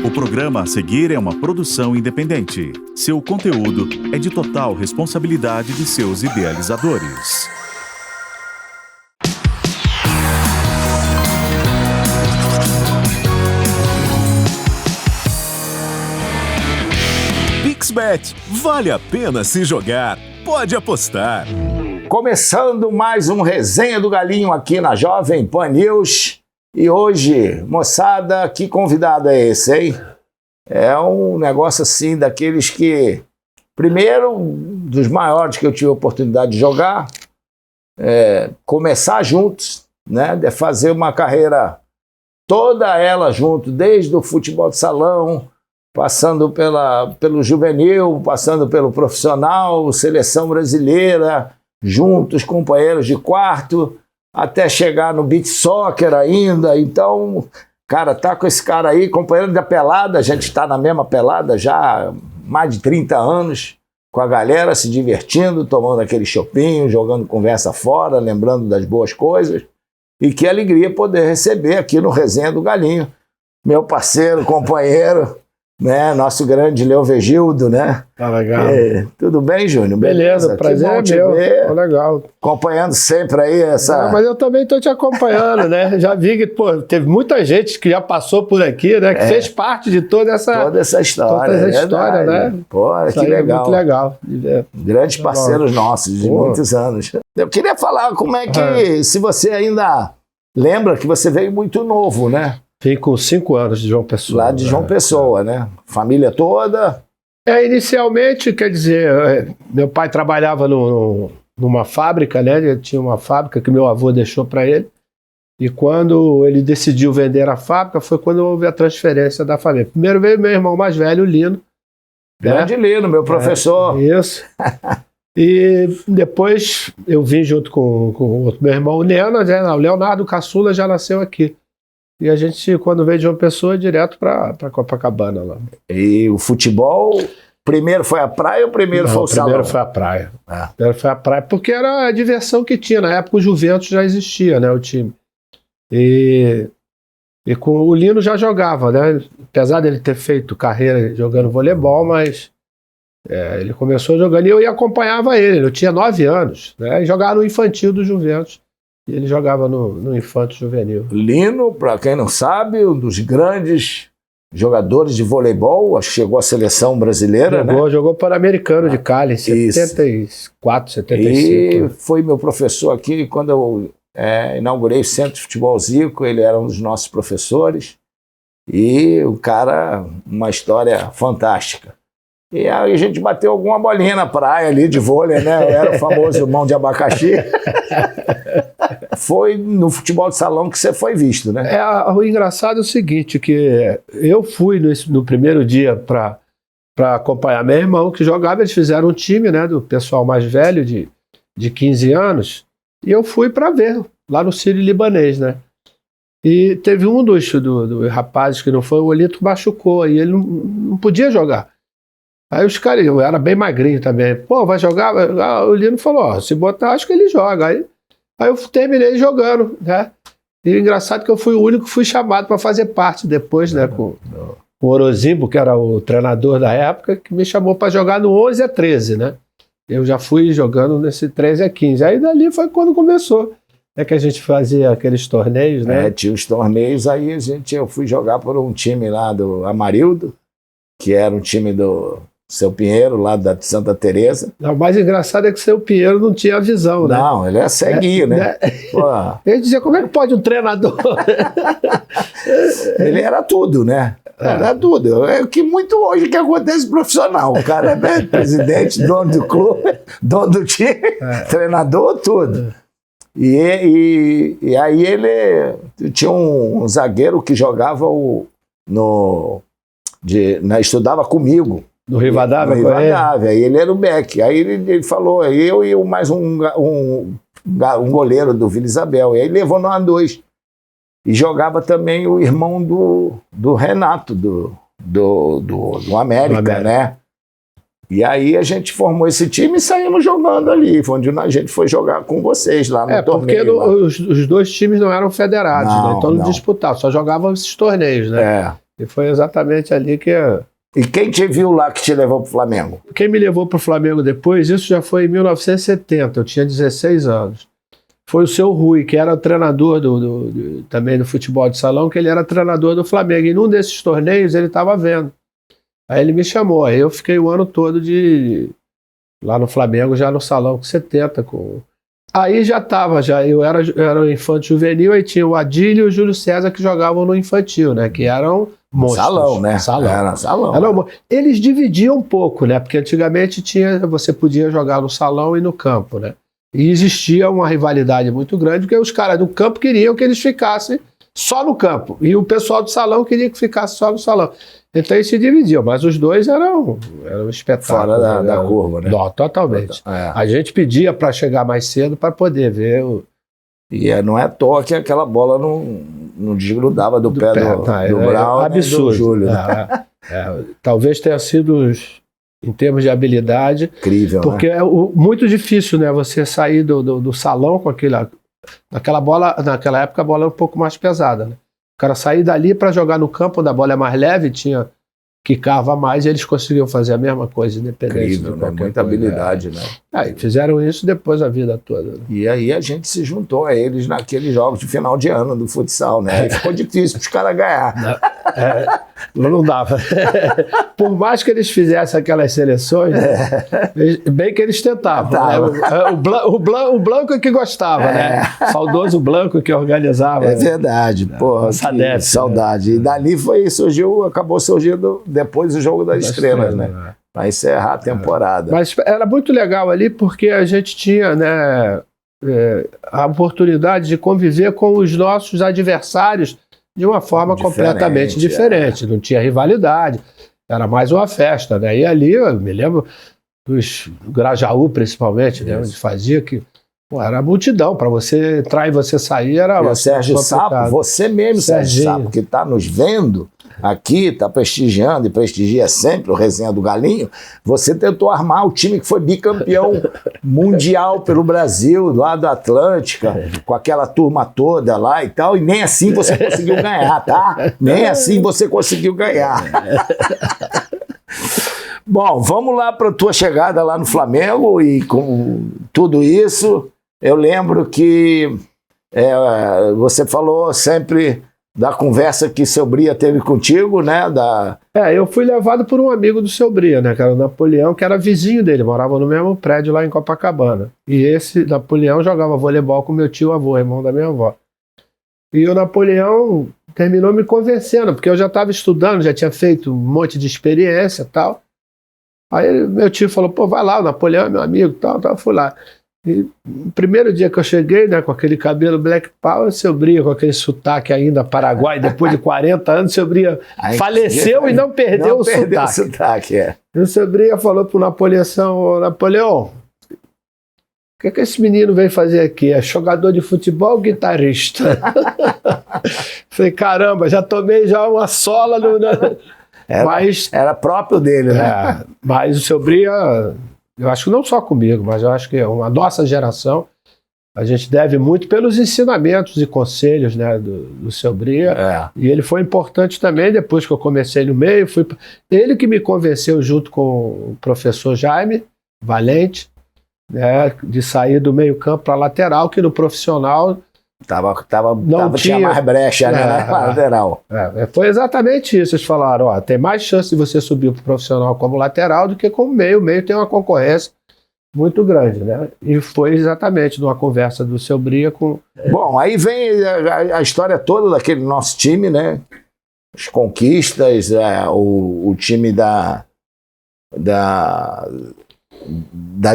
O programa a seguir é uma produção independente. Seu conteúdo é de total responsabilidade de seus idealizadores. PixBet, vale a pena se jogar, pode apostar. Começando mais um Resenha do Galinho aqui na Jovem Pan News. E hoje, moçada, que convidado é esse, hein? É um negócio assim, daqueles que... Primeiro, dos maiores que eu tive a oportunidade de jogar, começar juntos, né? De fazer uma carreira toda ela junto, desde o futebol de salão, passando pelo juvenil, passando pelo profissional, seleção brasileira, juntos, companheiros de quarto, até chegar no beach soccer ainda. Então, cara, tá com esse cara aí, companheiro da pelada, a gente tá na mesma pelada já há mais de 30 anos, com a galera se divertindo, tomando aquele chopinho, jogando conversa fora, lembrando das boas coisas. E que alegria poder receber aqui no Resenha do Galinho, meu parceiro, companheiro, né, nosso grande Leovegildo, né? Tá legal. Tudo bem, Júnior? Beleza, prazer é meu. Tá legal. Acompanhando sempre aí essa... Não, mas eu também tô te acompanhando, né? Já vi que, pô, teve muita gente que já passou por aqui, né? Que fez parte de toda essa história. Toda essa história, né? Pô, que legal. Muito legal. Grandes parceiros nossos de muitos anos. Eu queria falar como é que, se você ainda lembra que você veio muito novo, né? Vim com 5 anos de João Pessoa. Lá de João Pessoa, né? Família toda. Inicialmente, quer dizer, meu pai trabalhava numa fábrica, né? Ele tinha uma fábrica que meu avô deixou para ele. E quando ele decidiu vender a fábrica, foi quando houve a transferência da família. Primeiro veio meu irmão mais velho, o Lino. Grande Lino, meu professor. Isso. E depois eu vim junto com o outro meu irmão, o Nena, né? O Leonardo Caçula já nasceu aqui. E a gente, quando veio de uma pessoa, direto para Copacabana lá. E o futebol, primeiro foi a praia ou primeiro foi o salão? Primeiro foi a praia. Primeiro foi a praia, porque era a diversão que tinha. Na época o Juventus já existia, né, o time. E com o Lino já jogava, né? Apesar dele ter feito carreira jogando voleibol, mas ele começou jogando e eu acompanhava ele. Eu tinha 9 anos, né? E jogava no infantil do Juventus. E ele jogava no infanto juvenil. Lino, para quem não sabe, um dos grandes jogadores de voleibol, acho que chegou à seleção brasileira, né? Jogou para o Americano de Cali, em 74, 75. E foi meu professor aqui, quando eu inaugurei o Centro de Futebol Zico, ele era um dos nossos professores. E o cara, uma história fantástica. E aí a gente bateu alguma bolinha na praia ali de vôlei, né? Era o famoso mão de abacaxi. Foi no futebol de salão que você foi visto, né? O engraçado é o seguinte, que eu fui no primeiro dia para acompanhar meu irmão que jogava, eles fizeram um time, né, do pessoal mais velho de 15 anos, e eu fui para ver, lá no Sírio-Libanês, né? E teve um dos rapazes que não foi, o Olito machucou, e ele não podia jogar. Aí os caras, eu era bem magrinho também, pô, vai jogar? O Lino falou, se botar, acho que ele joga. Aí eu terminei jogando, né? E o engraçado é que eu fui o único que fui chamado para fazer parte depois, né? Com o Orozimbo, que era o treinador da época, que me chamou para jogar no 11 a 13, né? Eu já fui jogando nesse 13 a 15. Aí dali foi quando começou. É que a gente fazia aqueles torneios, né? Tinha os torneios, aí eu fui jogar por um time lá do Amarildo, que era um time do Seu Pinheiro, lá da Santa Teresa. O mais engraçado é que o Seu Pinheiro não tinha visão, né? Não, ele é ceguinho, né? Ele dizia, como é que pode um treinador? Ele era tudo, né? Era tudo. É o que muito hoje que acontece profissional. O cara é presidente, dono do clube, dono do time, treinador, tudo. E aí ele tinha um zagueiro que jogava estudava comigo. No Rivadavia? No Rivadavia. Aí ele era o Beck. Aí ele falou, eu e mais um goleiro do Vila Isabel. E aí levou nós dois. E jogava também o irmão do Renato, do América, né? E aí a gente formou esse time e saímos jogando ali. Foi onde a gente foi jogar com vocês lá no torneio. Porque os dois times não eram federados, né? Então não disputavam, só jogavam esses torneios, né? E foi exatamente ali que... E quem te viu lá que te levou pro Flamengo? Quem me levou para o Flamengo depois, isso já foi em 1970, eu tinha 16 anos. Foi o seu Rui, que era o treinador também do futebol de salão, que ele era treinador do Flamengo. E num desses torneios ele estava vendo. Aí ele me chamou, aí eu fiquei o ano todo lá no Flamengo, já no salão com 70. Aí já estava, eu era o infante juvenil, aí tinha o Adílio e o Júlio César que jogavam no infantil, né? Que eram monstros. Salão, né? Salão. Era salão. Eles dividiam um pouco, né? Porque antigamente você podia jogar no salão e no campo, né? E existia uma rivalidade muito grande, porque os caras do campo queriam que eles ficassem só no campo. E o pessoal do salão queria que ficasse só no salão. Então eles se dividiam, mas os dois eram um espetáculo. Fora da curva, né? Não, totalmente. É. A gente pedia para chegar mais cedo para poder ver E não é à toa que aquela bola não desgrudava do pé do Brown absurdo. do Júlio. Talvez tenha sido, em termos de habilidade, Incrível, porque né? é muito difícil, né? Você sair do salão com aquela bola. Naquela época a bola era um pouco mais pesada, né? O cara sair dali para jogar no campo, onde a bola é mais leve, quicava mais, e eles conseguiam fazer a mesma coisa, independente Incrível, de né? qualquer Muita coisa. habilidade, né? Aí fizeram isso depois a vida toda. Né? E aí a gente se juntou a eles naqueles jogos de final de ano do futsal, né? E ficou difícil para os caras ganhar. Não dava. Por mais que eles fizessem aquelas seleções, bem que eles tentavam. Né? O Blanco que gostava, né? Saudoso Blanco que organizava. É verdade, porra. Sadef, saudade. né? E dali acabou surgindo depois o Jogo das Estrelas, né? Para encerrar a temporada. Mas era muito legal ali porque a gente tinha, né, a oportunidade de conviver com os nossos adversários de uma forma completamente diferente. Não tinha rivalidade, era mais uma festa, né? E ali eu me lembro do Grajaú, principalmente, né, onde fazia que era multidão, para você entrar e você sair era... E o Sérgio Sapo, você mesmo, Sérgio Sapo, que está nos vendo aqui, está prestigiando e prestigia sempre o Resenha do Galinho, você tentou armar o time que foi bicampeão mundial pelo Brasil, lá do Atlântica, com aquela turma toda lá e tal, e nem assim você conseguiu ganhar, tá? Nem assim você conseguiu ganhar. Bom, vamos lá para a tua chegada lá no Flamengo e com tudo isso, eu lembro que você falou sempre da conversa que seu Bria teve contigo, né? Eu fui levado por um amigo do seu Bria, né? Que era o Napoleão, que era vizinho dele, morava no mesmo prédio lá em Copacabana. E esse Napoleão jogava voleibol com meu tio-avô, irmão da minha avó. E o Napoleão terminou me convencendo, porque eu já estava estudando, já tinha feito um monte de experiência e tal. Aí meu tio falou, pô, vai lá, o Napoleão é meu amigo e tal, eu fui lá. E no primeiro dia que eu cheguei, né, com aquele cabelo Black Power, o seu Bria, com aquele sotaque ainda paraguai, depois de 40 anos, o seu Bria faleceu e não perdeu o sotaque. E o seu Bria falou pro Napoleão, Napoleão, o que esse menino veio fazer aqui? É jogador de futebol ou guitarrista? Falei, caramba, já tomei uma sola no... Era próprio dele, né? Mas o seu Bria, eu acho que não só comigo, mas eu acho que a nossa geração, a gente deve muito pelos ensinamentos e conselhos, né, do seu Bria. E ele foi importante também, depois que eu comecei no meio, ele que me convenceu junto com o professor Jaime Valente, né, de sair do meio campo para lateral, que no profissional... tinha mais brecha, né, na lateral. Foi exatamente isso. Eles falaram, tem mais chance de você subir para o profissional como lateral do que como meio. O meio tem uma concorrência muito grande, né? E foi exatamente numa conversa do seu Bria com... Bom, aí vem a história toda daquele nosso time, né? As conquistas, o time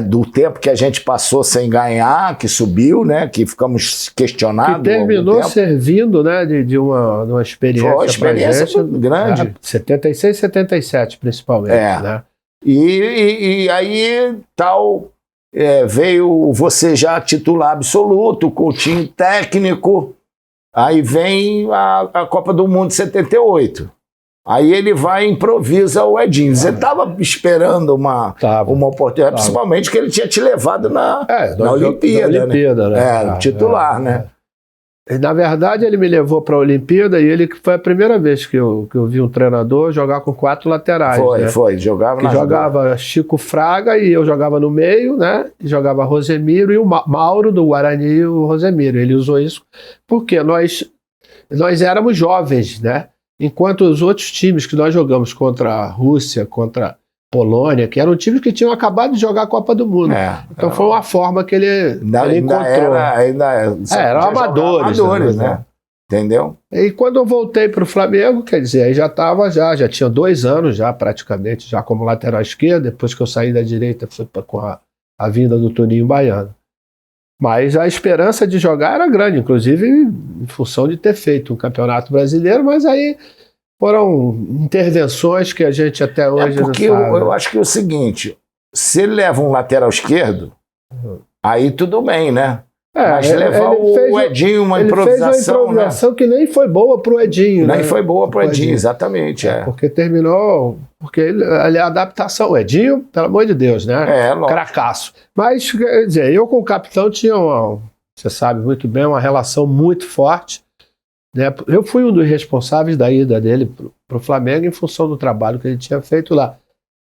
do tempo que a gente passou sem ganhar, que subiu, né? Que ficamos questionados. Que terminou servindo, né? De uma experiência. Foi uma experiência grande. 76, 77, principalmente. Né? E aí veio você já titular absoluto, com o time técnico. Aí vem a Copa do Mundo de 78. Aí ele vai e improvisa o Edinho. Você estava esperando uma oportunidade, principalmente que ele tinha te levado na Olimpíada, né? Titular, né? Na verdade, ele me levou para a Olimpíada e ele foi a primeira vez que eu vi um treinador jogar com 4 laterais. Foi. Jogava que jogava Chico Fraga e eu jogava no meio, né? E jogava Rosemiro e o Mauro do Guarani e o Rosemiro. Ele usou isso porque nós éramos jovens, né? Enquanto os outros times que nós jogamos contra a Rússia, contra a Polônia, que eram times que tinham acabado de jogar a Copa do Mundo. Então foi uma forma que ele encontrou. Eram amadores, né? Entendeu? E quando eu voltei para o Flamengo, quer dizer, aí já tinha 2 anos já praticamente, já como lateral esquerdo, depois que eu saí da direita, foi com a vinda do Toninho Baiano. Mas a esperança de jogar era grande, inclusive em função de ter feito um campeonato brasileiro, mas aí foram intervenções que a gente até hoje porque não sabe. Eu acho que é o seguinte, se ele leva um lateral esquerdo, aí tudo bem, né? Mas levar o Edinho, uma improvisação... Ele fez uma improvisação, né? Que nem foi boa pro Edinho. Nem foi boa pro Edinho, exatamente. Porque terminou... Porque a adaptação... O Edinho, pelo amor de Deus, né? Cracaço. Mas, quer dizer, eu com o capitão tinha você sabe muito bem, uma relação muito forte. Né? Eu fui um dos responsáveis da ida dele pro Flamengo em função do trabalho que ele tinha feito lá.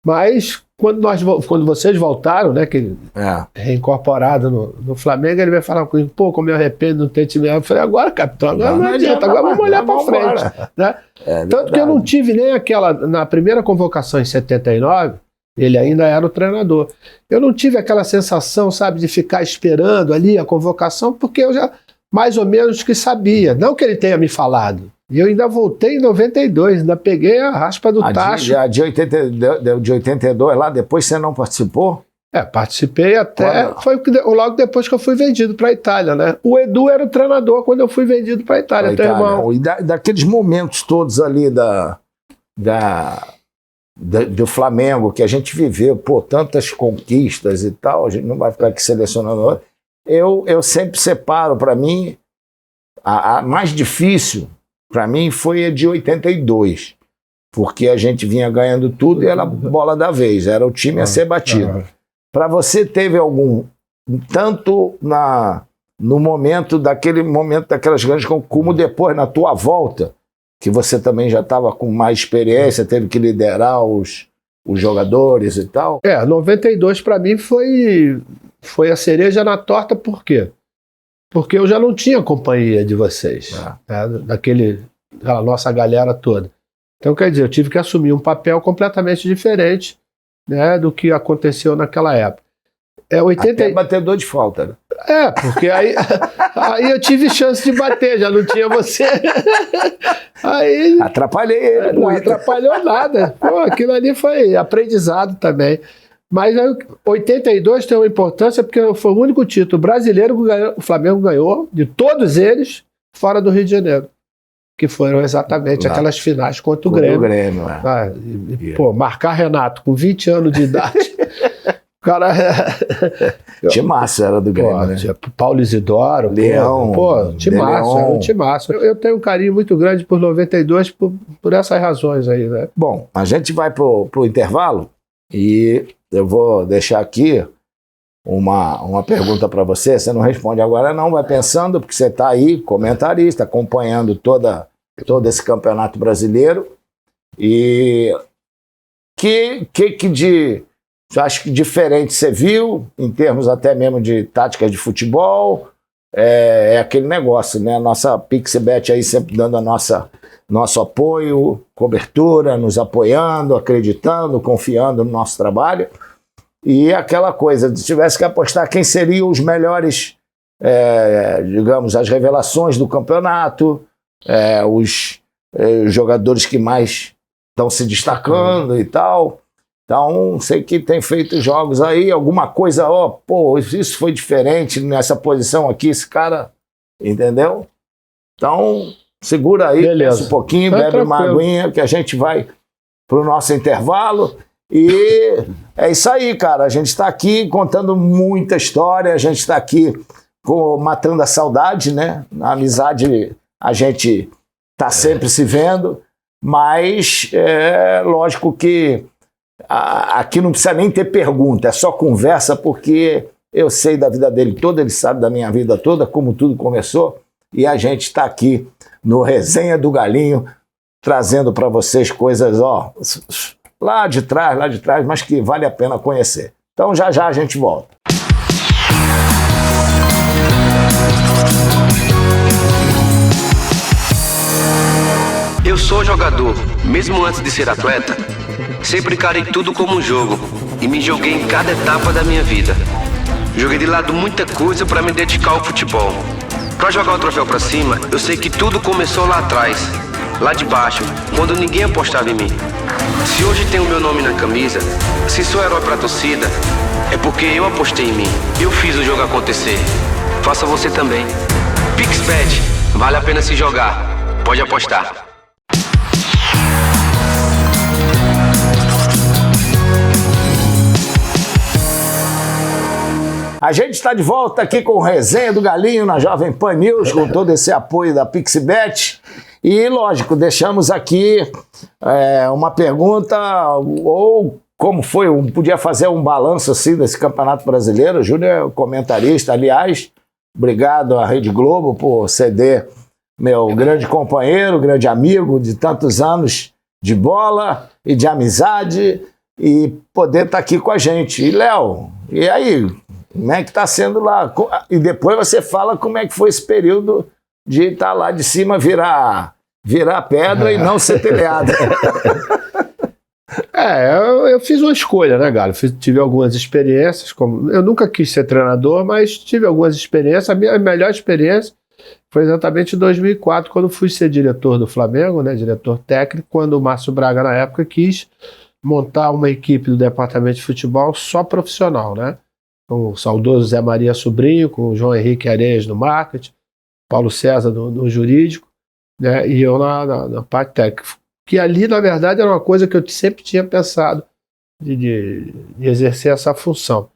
Mas quando vocês voltaram, né, que reincorporado no Flamengo, ele vai falar comigo, pô, como eu arrependo de não ter time. Eu falei, agora, capitão, agora não adianta, agora vamos olhar para frente. Né? Tanto que eu não tive nem na primeira convocação em 79, ele ainda era o treinador. Eu não tive aquela sensação, sabe, de ficar esperando ali a convocação, porque eu já mais ou menos que sabia. Não que ele tenha me falado. E eu ainda voltei em 92, ainda peguei a raspa do tacho. De 82 lá, depois você não participou? Participei até... Foi logo depois que eu fui vendido para a Itália, né? O Edu era o treinador quando eu fui vendido para a Itália, teu irmão. E daqueles momentos todos ali do Flamengo, que a gente viveu, tantas conquistas e tal, a gente não vai ficar aqui selecionando. Eu sempre separo, para mim, a mais difícil... Para mim foi a de 82, porque a gente vinha ganhando tudo e era bola da vez, era o time a ser batido. Para você teve algum, tanto no momento daquelas grandes, como depois na tua volta, que você também já estava com mais experiência, teve que liderar os jogadores e tal? 92 para mim foi a cereja na torta, por quê? Porque eu já não tinha companhia de vocês, daquela nossa galera toda. Então, quer dizer, eu tive que assumir um papel completamente diferente, né, do que aconteceu naquela época. Até batedor de falta, né? Porque aí eu tive chance de bater, já não tinha você. Aí, atrapalhei ele. Não atrapalhou nada. Aquilo ali foi aprendizado também. Mas 82 tem uma importância porque foi o único título brasileiro que o Flamengo ganhou, de todos eles, fora do Rio de Janeiro. Que foram exatamente aquelas finais contra o Grêmio. Marcar Renato com 20 anos de idade. O cara... Timaço era do Grêmio, né? Paulo Isidoro. Leão. Timaço, era um timaço. Eu tenho um carinho muito grande por 92 por essas razões aí, né? Bom, a gente vai pro intervalo e... Eu vou deixar aqui uma pergunta para você. Você não responde agora não, vai pensando, porque você está aí, comentarista, acompanhando todo esse campeonato brasileiro. E acho que diferente você viu, em termos até mesmo de táticas de futebol, é aquele negócio, né? A nossa Pixbet aí sempre dando nosso apoio, cobertura, nos apoiando, acreditando, confiando no nosso trabalho. E aquela coisa, se tivesse que apostar quem seriam os melhores, digamos, as revelações do campeonato, os jogadores que mais estão se destacando e tal. Então, sei que tem feito jogos aí, alguma coisa, isso foi diferente nessa posição aqui, esse cara, entendeu? Então, segura aí, pensa um pouquinho, bebe uma aguinha, que a gente vai pro nosso intervalo. E é isso aí, cara. A gente está aqui contando muita história, a gente está aqui matando a saudade, né? Na amizade a gente está sempre se vendo, mas lógico que aqui não precisa nem ter pergunta, é só conversa, porque eu sei da vida dele toda, ele sabe da minha vida toda, como tudo começou. e a gente está aqui no Resenha do Galinho, trazendo para vocês coisas, ó, lá de trás, mas que vale a pena conhecer. Então já a gente volta. Eu sou jogador, mesmo antes de ser atleta. Sempre encarei tudo como um jogo e me joguei em cada etapa da minha vida. Joguei de lado muita coisa para me dedicar ao futebol. Para jogar o troféu para cima, eu sei que tudo começou lá atrás, lá de baixo, quando ninguém apostava em mim. Se hoje tenho meu nome na camisa, se sou herói para a torcida, é porque eu apostei em mim. Eu fiz o jogo acontecer. Faça você também. PixBet, vale a pena se jogar. Pode apostar. A gente está de volta aqui com o Resenha do Galinho na Jovem Pan News, com todo esse apoio da PixBet. E, lógico, deixamos aqui uma pergunta, ou como foi, podia fazer um balanço assim desse Campeonato Brasileiro. O Júnior é o comentarista, aliás, obrigado à Rede Globo por ceder meu grande companheiro, grande amigo de tantos anos de bola e de amizade, e poder estar aqui com a gente. E, Léo, e aí? Como é que está sendo lá? E depois você fala como é que foi esse período de estar lá de cima, virar pedra e não ser telhado. Eu fiz uma escolha, né, Galo? Tive algumas experiências, eu nunca quis ser treinador, mas tive algumas experiências. A minha melhor experiência foi exatamente em 2004, quando fui ser diretor do Flamengo, né, diretor técnico, quando o Márcio Braga, na época, quis montar uma equipe do departamento de futebol só profissional, né? Com o saudoso Zé Maria Sobrinho, com o João Henrique Areias no marketing, Paulo César no jurídico, né, e eu na parte técnica. Que ali, na verdade, era uma coisa que eu sempre tinha pensado de exercer essa função.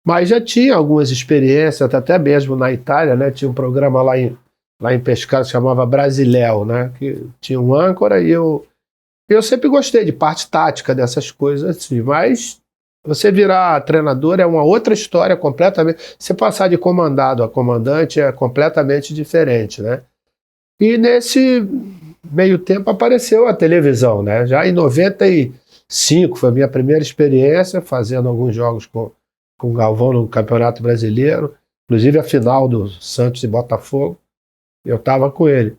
Mas já tinha algumas experiências, até mesmo na Itália, né, tinha um programa lá em Pescara que se chamava Brasiléu, né, que tinha um âncora, e eu sempre gostei de parte tática dessas coisas assim, mas você virar treinador é uma outra história completamente. Você passar de comandado a comandante é completamente diferente, né? E nesse meio tempo apareceu a televisão, né? Já em 95 foi a minha primeira experiência fazendo alguns jogos com o Galvão no Campeonato Brasileiro, inclusive a final do Santos e Botafogo, eu estava com ele.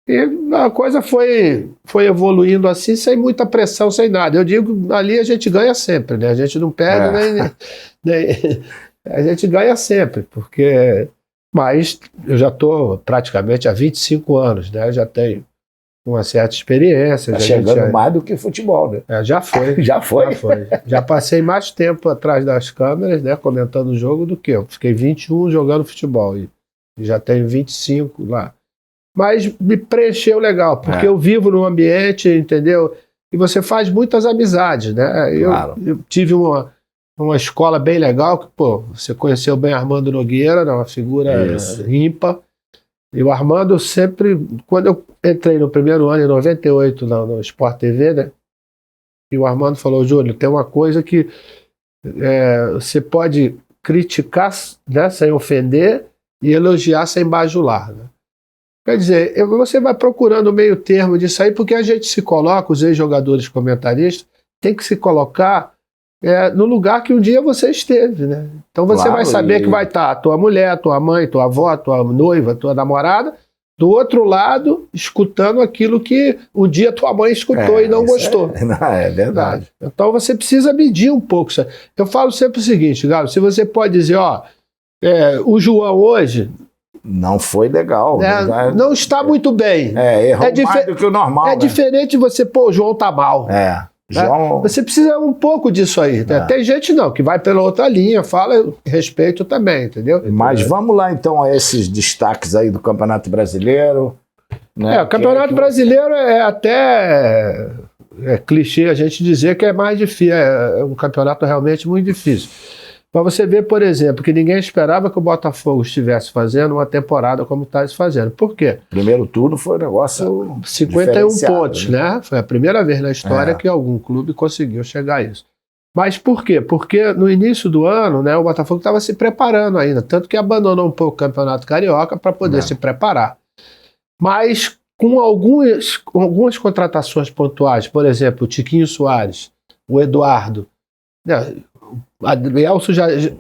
E a coisa foi evoluindo assim, sem muita pressão, sem nada. Eu digo, ali a gente ganha sempre, né? A gente não perde, nem a gente ganha sempre, porque... Mas eu já estou praticamente há 25 anos, né? Já tenho uma certa experiência. Está chegando mais do que futebol, né? Já foi. Já foi? Já passei mais tempo atrás das câmeras, né? Comentando o jogo do que eu. Fiquei 21 jogando futebol e já tenho 25 lá. Mas me preencheu legal, porque eu vivo num ambiente, entendeu? E você faz muitas amizades, né? Eu tive uma escola bem legal, que, pô, você conheceu bem Armando Nogueira, né? Uma figura ímpar. E o Armando sempre, quando eu entrei no primeiro ano, em 98, no Sport TV, né? E o Armando falou, Júnior, tem uma coisa que você pode criticar, né, sem ofender e elogiar sem bajular, né? Quer dizer, você vai procurando o meio termo disso aí, porque a gente se coloca, os ex-jogadores comentaristas, tem que se colocar no lugar que um dia você esteve, né? Então você vai saber que vai estar a tua mulher, tua mãe, tua avó, tua noiva, tua namorada, do outro lado, escutando aquilo que um dia tua mãe escutou e não gostou. É verdade. Então você precisa medir um pouco isso. Eu falo sempre o seguinte, Galo, se você pode dizer, o João hoje... Não foi legal. Não está muito bem. Errou mais do que o normal. É diferente de você, o João tá mal. João... Você precisa um pouco disso aí. Né? Tem gente que vai pela outra linha, fala, respeito também, entendeu? Mas vamos lá então a esses destaques aí do Campeonato Brasileiro. Né? O Campeonato Brasileiro é até clichê a gente dizer que é mais difícil, é um campeonato realmente muito difícil. Para você ver, por exemplo, que ninguém esperava que o Botafogo estivesse fazendo uma temporada como está fazendo. Por quê? Primeiro turno foi um negócio 51 pontos, né? Foi a primeira vez na história que algum clube conseguiu chegar a isso. Mas por quê? Porque no início do ano, né, o Botafogo estava se preparando ainda, tanto que abandonou um pouco o Campeonato Carioca para poder se preparar. mas com algumas contratações pontuais, por exemplo, o Tiquinho Soares, o Eduardo, né? O Adrielson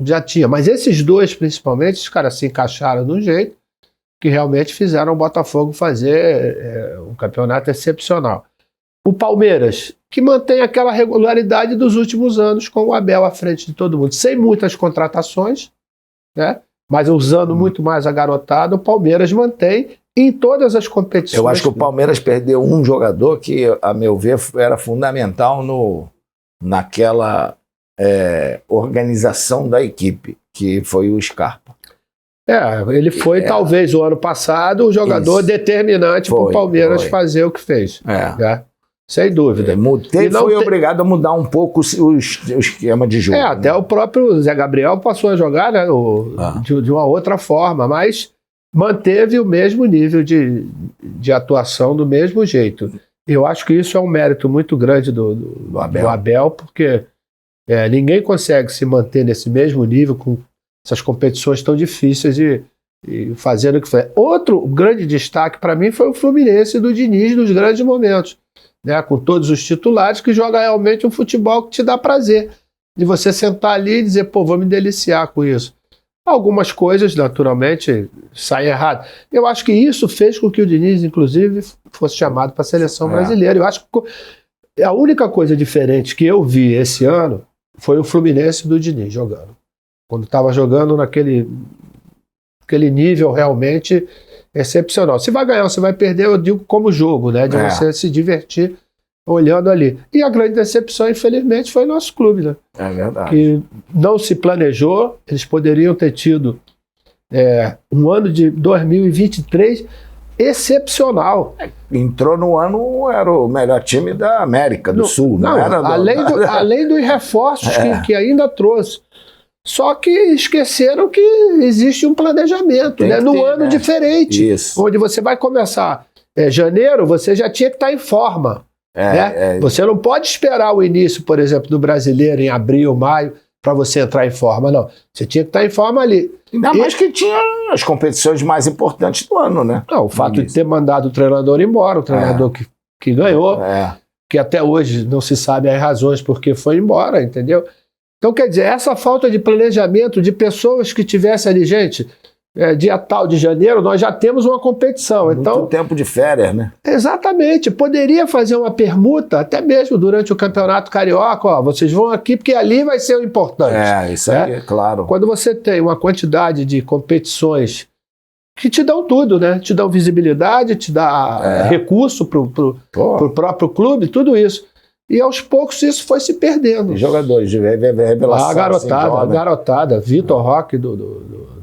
já tinha, mas esses dois principalmente, os caras se encaixaram de um jeito que realmente fizeram o Botafogo fazer um campeonato excepcional. O Palmeiras, que mantém aquela regularidade dos últimos anos com o Abel à frente de todo mundo, sem muitas contratações, né? Mas usando muito mais a garotada, o Palmeiras mantém em todas as competições. Eu acho que o Palmeiras perdeu um jogador que, a meu ver, era fundamental naquela organização da equipe, que foi o Scarpa. Ele foi, talvez, o ano passado, o jogador determinante para o Palmeiras fazer o que fez. Né? Sem dúvida. Foi obrigado a mudar um pouco o esquema de jogo. Até o próprio Zé Gabriel passou a jogar, né, de uma outra forma, mas manteve o mesmo nível de atuação do mesmo jeito. Eu acho que isso é um mérito muito grande do Abel, porque ninguém consegue se manter nesse mesmo nível com essas competições tão difíceis e fazendo o que foi. Outro grande destaque para mim foi o Fluminense do Diniz nos grandes momentos, né, com todos os titulares, que joga realmente um futebol que te dá prazer, de você sentar ali e dizer, pô, vou me deliciar com isso. Algumas coisas, naturalmente, saem erradas. Eu acho que isso fez com que o Diniz, inclusive, fosse chamado para a seleção brasileira. Eu acho que a única coisa diferente que eu vi esse ano foi o Fluminense do Diniz jogando. Quando estava jogando naquele nível realmente excepcional. Se vai ganhar ou se vai perder, eu digo como jogo, né? De você se divertir olhando ali. E a grande decepção, infelizmente, foi o nosso clube, né? É verdade. Que não se planejou, eles poderiam ter tido um ano de 2023 excepcional. Entrou no ano, era o melhor time da América do Sul. Além dos reforços que ainda trouxe. Só que esqueceram que existe um planejamento, né? Num ano diferente. Isso. Onde você vai começar janeiro, você já tinha que estar em forma. Você não pode esperar o início, por exemplo, do Brasileiro em abril, maio, para você entrar em forma, não. Você tinha que estar em forma ali. Ainda mais que tinha as competições mais importantes do ano, né? Não, o fato de ter mandado o treinador embora, o treinador que ganhou, que até hoje não se sabe as razões por que foi embora, entendeu? Então, quer dizer, essa falta de planejamento de pessoas que tivessem ali, gente, dia tal de janeiro, nós já temos uma competição. Muito tempo de férias, né? Exatamente. Poderia fazer uma permuta, até mesmo durante o Campeonato Carioca, ó, vocês vão aqui porque ali vai ser o importante. Isso aí, é claro. Quando você tem uma quantidade de competições que te dão tudo, né? Te dão visibilidade, te dá recurso pro próprio clube, tudo isso. E aos poucos isso foi se perdendo. Jogadores de revelação. A garotada, Vitor Roque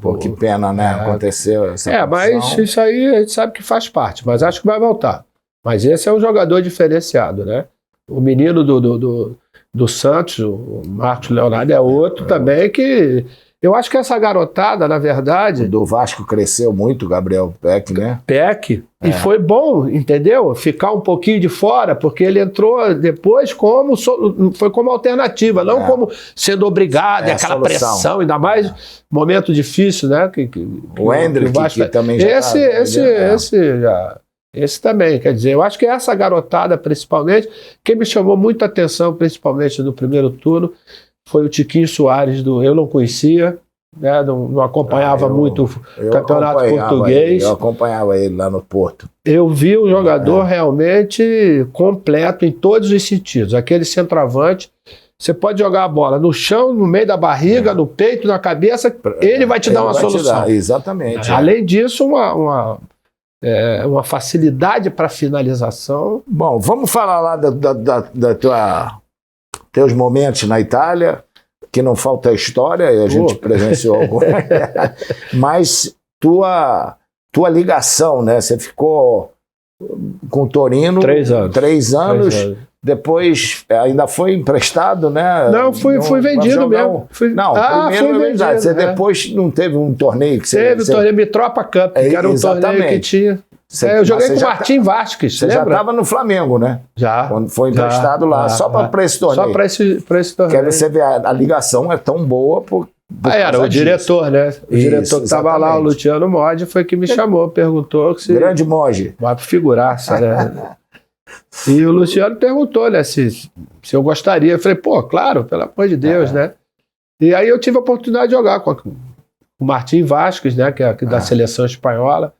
Pô, que pena, né? Aconteceu essa mas isso aí a gente sabe que faz parte, mas acho que vai voltar. Mas esse é um jogador diferenciado, né? O menino do Santos, o Marcos Leonardo, é outro também que... Eu acho que essa garotada, na verdade... O do Vasco cresceu muito, o Gabriel Peck, né? E foi bom, entendeu? Ficar um pouquinho de fora, porque ele entrou depois foi como alternativa, não como sendo obrigado, aquela solução. Pressão, ainda mais momento difícil, né? O Hendrick, que também já esse também, quer dizer, eu acho que essa garotada, principalmente, quem me chamou muita atenção, principalmente no primeiro turno, foi o Tiquinho Soares, eu não conhecia, né, não acompanhava muito o campeonato português. Eu acompanhava ele lá no Porto. Eu vi um jogador realmente completo em todos os sentidos. Aquele centroavante, você pode jogar a bola no chão, no meio da barriga, no peito, na cabeça, ele vai te dar uma solução. Exatamente. Além disso, uma facilidade para finalização. Bom, vamos falar lá da teus momentos na Itália, que não falta história, e a gente presenciou alguma. Mas tua ligação, né? Você ficou com o Torino 3 anos. Depois ainda foi emprestado, né? Não, fui vendido mesmo. Primeiro é verdade. Você depois não teve um torneio que você... Teve o torneio Mitropa Cup, que era um torneio que tinha... eu joguei com o Martim Vasquez, você já estava no Flamengo, né? Já. Quando foi emprestado lá, só para esse torneio. Só para esse torneio. Quer você ver, a ligação é tão boa Era o diretor, né? O diretor que estava lá, o Luciano Moggi, foi que me chamou, perguntou se... Grande Moggi. Vai pro figuraça, né? E o Luciano perguntou, né, se eu gostaria. Eu falei, pô, claro, pelo amor de Deus, né? E aí eu tive a oportunidade de jogar com o Martim Vasquez, né, que é da seleção espanhola.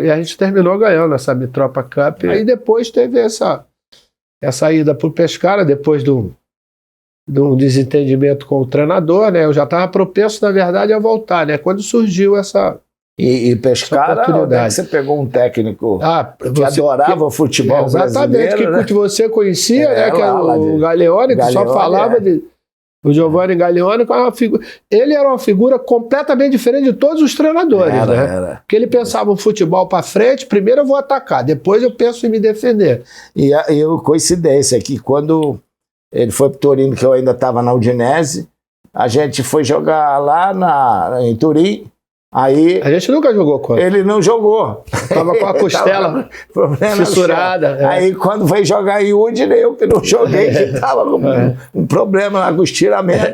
E a gente terminou ganhando essa Mitropa Cup. Aí depois teve essa ida pro Pescara, depois de um desentendimento com o treinador, né? Eu já estava propenso, na verdade, a voltar, né? Quando surgiu essa Pescara, onde é que você pegou um técnico que adorava o futebol brasileiro? Exatamente, que você conhecia, né? Que era o Galeone, que só falava de... O Giovanni Galeone, ele era uma figura completamente diferente de todos os treinadores, né? Porque ele pensava o futebol para frente, primeiro eu vou atacar, depois eu penso em me defender. E a coincidência é que quando ele foi para o Torino, que eu ainda estava na Udinese, a gente foi jogar lá em Turim. Aí a gente nunca jogou contra. Ele não jogou. Estava com a costela fissurada. Aí quando foi jogar em Udine, eu que não joguei, que estava com um problema com o estiramento.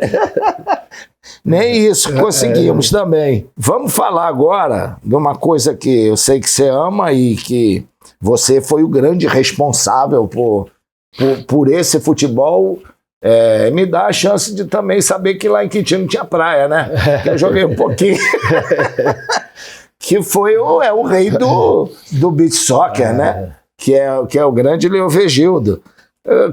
Nem isso conseguimos também. Vamos falar agora de uma coisa que eu sei que você ama e que você foi o grande responsável por esse futebol. Me dá a chance de também saber que lá em Quintino não tinha praia, né? Que eu joguei um pouquinho. Que foi o rei do beach soccer, né? Que é o grande Leovigildo.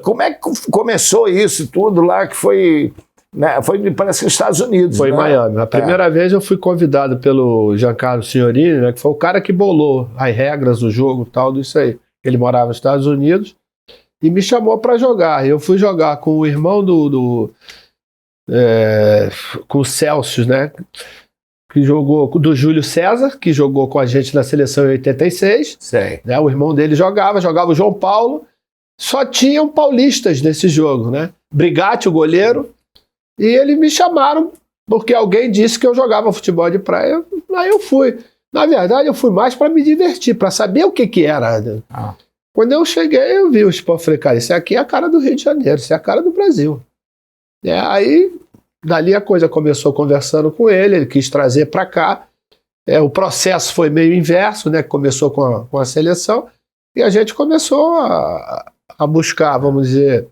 Como é que começou isso tudo lá, que foi... Né? Parece que nos Estados Unidos. Foi em Miami. A primeira vez eu fui convidado pelo Giancarlo Signorini, né? Que foi o cara que bolou as regras do jogo e tal, disso aí. Ele morava nos Estados Unidos. E me chamou para jogar. Eu fui jogar com o irmão com o Celsius, né? Que jogou do Júlio César, que jogou com a gente na seleção em 86. Sei. Né? O irmão dele jogava o João Paulo. Só tinham paulistas nesse jogo, né? Brigatti, o goleiro. E eles me chamaram porque alguém disse que eu jogava futebol de praia. Aí eu fui. Na verdade, eu fui mais para me divertir, para saber o que era. Quando eu cheguei, eu vi o esporte, falei, cara, isso aqui é a cara do Rio de Janeiro, isso é a cara do Brasil. Aí, dali a coisa começou conversando com ele quis trazer para cá. O processo foi meio inverso, né? Começou com a seleção, e a gente começou a buscar, vamos dizer,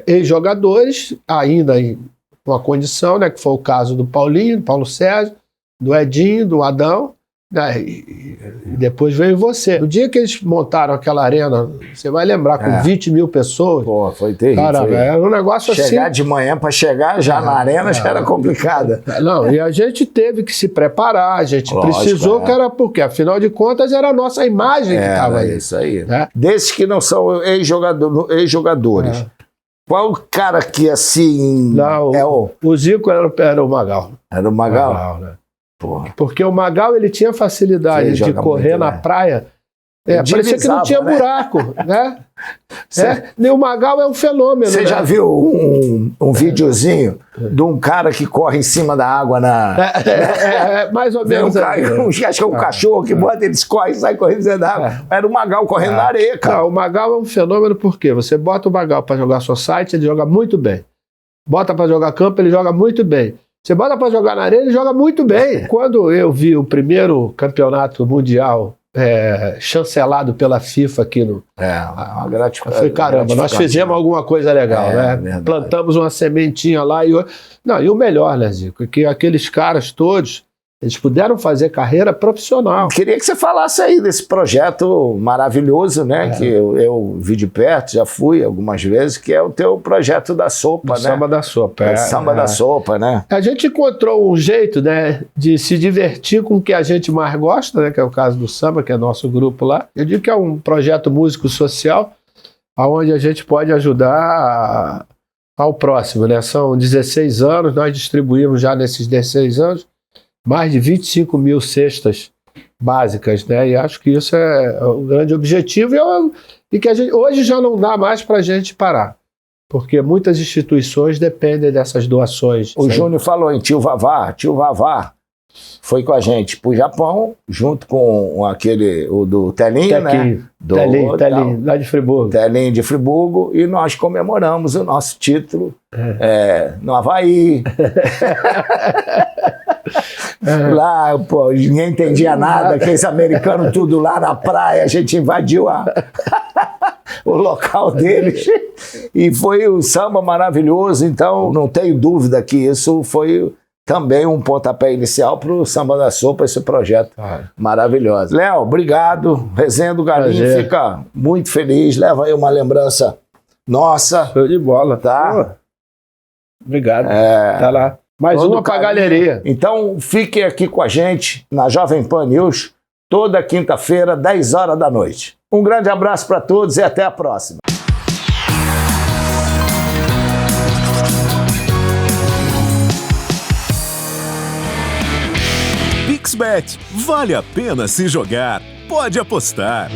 ex-jogadores, ainda com a condição, né? Que foi o caso do Paulinho, do Paulo Sérgio, do Edinho, do Adão. E depois veio você. No dia que eles montaram aquela arena, você vai lembrar, com 20 mil pessoas. Pô, foi terrível. Caramba, era um negócio assim. Chegar de manhã para chegar já na arena já era complicada. Não, e a gente teve que se preparar, a gente precisou, que era porque, afinal de contas, era a nossa imagem que estava aí. Isso aí. Desses que não são ex-jogadores. Qual o cara que assim. Não, o Zico era o Magal. Era o Magal? Né? Porra. Porque o Magal ele tinha facilidade de correr na praia. Parecia que não tinha buraco, né? O Magal é um fenômeno. Você já viu um videozinho de um cara que corre em cima da água mais ou menos. Acho que é um cachorro que bota, eles correm e saem correndo dentro da água. Era o Magal correndo na areia, cara. Não, o Magal é um fenômeno porque você bota o Magal para jogar society, ele joga muito bem. Bota para jogar campo, ele joga muito bem. Você bota para jogar na areia, ele joga muito bem. Quando eu vi o primeiro campeonato mundial chancelado pela FIFA aqui no... uma gratificação. Eu falei, caramba, nós fizemos alguma coisa legal, né? Verdade. Plantamos uma sementinha lá e... Não, e o melhor, né, Zico? É que aqueles caras todos, eles puderam fazer carreira profissional. Queria que você falasse aí desse projeto maravilhoso, né? Que eu vi de perto, já fui algumas vezes, que é o teu projeto da sopa, né? Samba da sopa. Samba da sopa, né? A gente encontrou um jeito, né, de se divertir com o que a gente mais gosta, né? Que é o caso do samba, que é nosso grupo lá. Eu digo que é um projeto músico social, onde a gente pode ajudar ao próximo, né? São 16 anos, nós distribuímos já nesses 16 anos mais de 25 mil cestas básicas, né? E acho que isso é um grande objetivo e que a gente, hoje já não dá mais para a gente parar, porque muitas instituições dependem dessas doações. O Júnior falou em Tio Vavá. foi com a gente pro Japão, junto com o do Telinho, né? Telinho, lá de Friburgo. Telinho de Friburgo, e nós comemoramos o nosso título no Havaí. Lá, pô, ninguém entendia nada, aqueles americanos tudo lá na praia, a gente invadiu o local deles e foi um samba maravilhoso, então não tenho dúvida que isso foi também um pontapé inicial para o Samba da Sopa, esse projeto maravilhoso. Léo, obrigado, Resenha do Galinho fica muito feliz, leva aí uma lembrança nossa. Show de bola. Tá? Pô, obrigado, tá lá. Mais uma pra galeria. Então, fiquem aqui com a gente na Jovem Pan News, toda quinta-feira, 10 horas da noite. Um grande abraço para todos e até a próxima. PixBet, vale a pena se jogar, pode apostar.